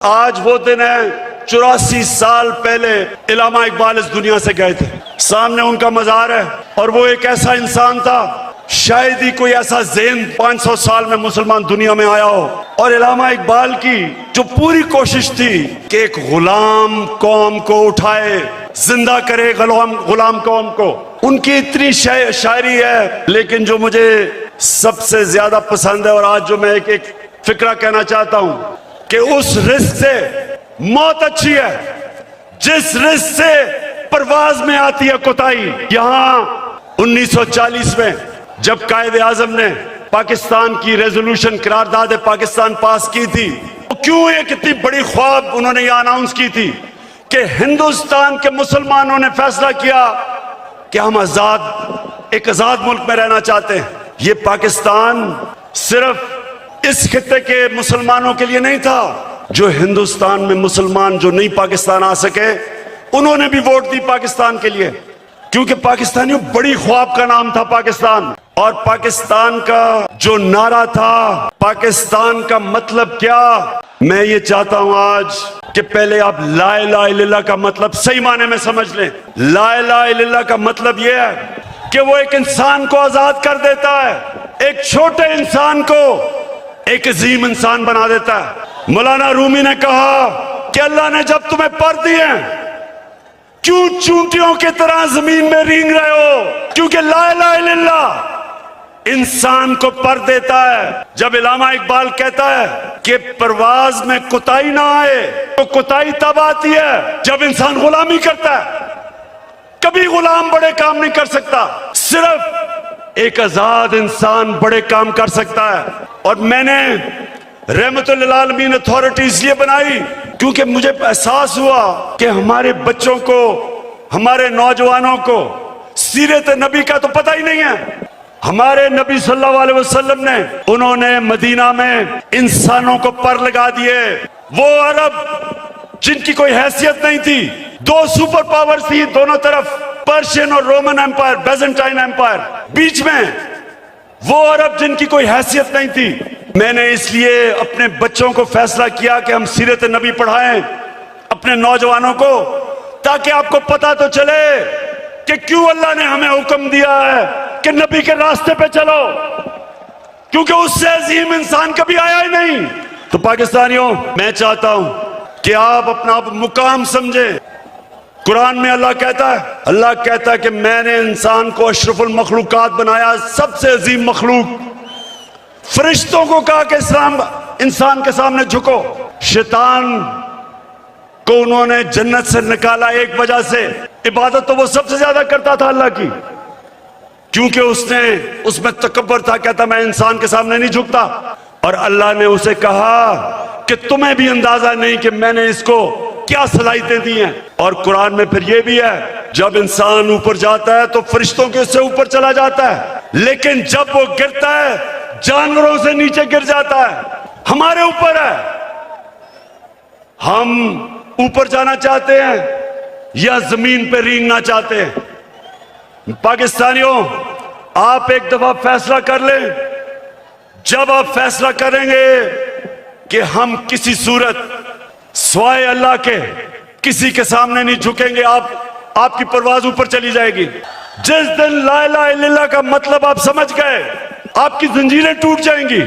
آج وہ دن ہے 84 سال پہلے علامہ اقبال اس دنیا سے گئے تھے. سامنے ان کا مزار ہے اور وہ ایک ایسا انسان تھا، شاید ہی کوئی ایسا ذہن 500 سال میں مسلمان دنیا میں آیا ہو. اور علامہ اقبال کی جو پوری کوشش تھی کہ ایک غلام قوم کو اٹھائے، زندہ کرے غلام قوم کو. ان کی اتنی شاعری ہے، لیکن جو مجھے سب سے زیادہ پسند ہے اور آج جو میں ایک فکرہ کہنا چاہتا ہوں کہ اس رزق سے موت اچھی ہے جس رزق سے پرواز میں آتی ہے کوتاہی. یہاں 1940 میں جب قائد اعظم نے پاکستان کی ریزولوشن قرارداد پاکستان پاس کی تھی، کیوں ایک اتنی بڑی خواب انہوں نے یہ اناؤنس کی تھی کہ ہندوستان کے مسلمانوں نے فیصلہ کیا کہ ہم ایک آزاد ملک میں رہنا چاہتے ہیں. یہ پاکستان صرف اس خطے کے مسلمانوں کے لیے نہیں تھا. جو ہندوستان میں مسلمان جو نہیں پاکستان آ سکے انہوں نے بھی ووٹ دی پاکستان کے لیے، کیونکہ پاکستانیوں بڑی خواب کا نام تھا پاکستان. اور پاکستان کا جو نعرہ تھا، پاکستان کا مطلب کیا، میں یہ چاہتا ہوں آج کہ پہلے آپ لا الہ الا اللہ کا مطلب صحیح معنی میں سمجھ لیں. لا الہ الا اللہ کا مطلب یہ ہے کہ وہ ایک انسان کو آزاد کر دیتا ہے، ایک چھوٹے انسان کو ایک عظیم انسان بنا دیتا ہے. مولانا رومی نے کہا کہ اللہ نے جب تمہیں پر دیے کیوں چونٹیوں کی طرح زمین میں رینگ رہے ہو، کیونکہ لا الہ الا اللہ انسان کو پر دیتا ہے. جب علامہ اقبال کہتا ہے کہ پرواز میں کوتاہی نہ آئے، تو کوتاہی تب آتی ہے جب انسان غلامی کرتا ہے. کبھی غلام بڑے کام نہیں کر سکتا، صرف ایک آزاد انسان بڑے کام کر سکتا ہے. اور میں نے رحمت للعالمین اتھارٹی اس لیے بنائی کیونکہ مجھے احساس ہوا کہ ہمارے بچوں کو، ہمارے نوجوانوں کو سیرت نبی کا تو پتہ ہی نہیں ہے. ہمارے نبی صلی اللہ علیہ وسلم نے انہوں نے مدینہ میں انسانوں کو پر لگا دیے. وہ عرب جن کی کوئی حیثیت نہیں تھی، دو سپر پاور تھی دونوں طرف، پرشین اور رومن ایمپائر، بیزنٹائن ایمپائر، بیچ میں وہ عرب جن کی کوئی حیثیت نہیں تھی. میں نے اس لیے اپنے بچوں کو فیصلہ کیا کہ ہم سیرت نبی پڑھائیں اپنے نوجوانوں کو، تاکہ آپ کو پتہ تو چلے کہ کیوں اللہ نے ہمیں حکم دیا ہے کہ نبی کے راستے پہ چلو، کیونکہ اس سے عظیم انسان کبھی آیا ہی نہیں. تو پاکستانیوں، میں چاہتا ہوں کہ آپ اپنا مقام سمجھیں. قرآن میں اللہ کہتا ہے کہ میں نے انسان کو اشرف المخلوقات بنایا، سب سے عظیم مخلوق. فرشتوں کو کہا کہ انسان کے سامنے جھکو. شیطان کو انہوں نے جنت سے نکالا ایک وجہ سے، عبادت تو وہ سب سے زیادہ کرتا تھا اللہ کی، کیونکہ اس میں تکبر تھا، کہتا میں انسان کے سامنے نہیں جھکتا. اور اللہ نے اسے کہا کہ تمہیں بھی اندازہ نہیں کہ میں نے اس کو کیا صلاحیتیں دی ہیں. اور قرآن میں پھر یہ بھی ہے، جب انسان اوپر جاتا ہے تو فرشتوں کے اس سے اوپر چلا جاتا ہے، لیکن جب وہ گرتا ہے جانوروں سے نیچے گر جاتا ہے. ہمارے اوپر ہے، ہم اوپر جانا چاہتے ہیں یا زمین پہ رینگنا چاہتے ہیں. پاکستانیوں، آپ ایک دفعہ فیصلہ کر لیں. جب آپ فیصلہ کریں گے کہ ہم کسی صورت سوائے اللہ کے کسی کے سامنے نہیں جھکیں گے، آپ کی پرواز اوپر چلی جائے گی. جس دن لا الہ الا اللہ کا مطلب آپ سمجھ گئے، آپ کی زنجیریں ٹوٹ جائیں گی.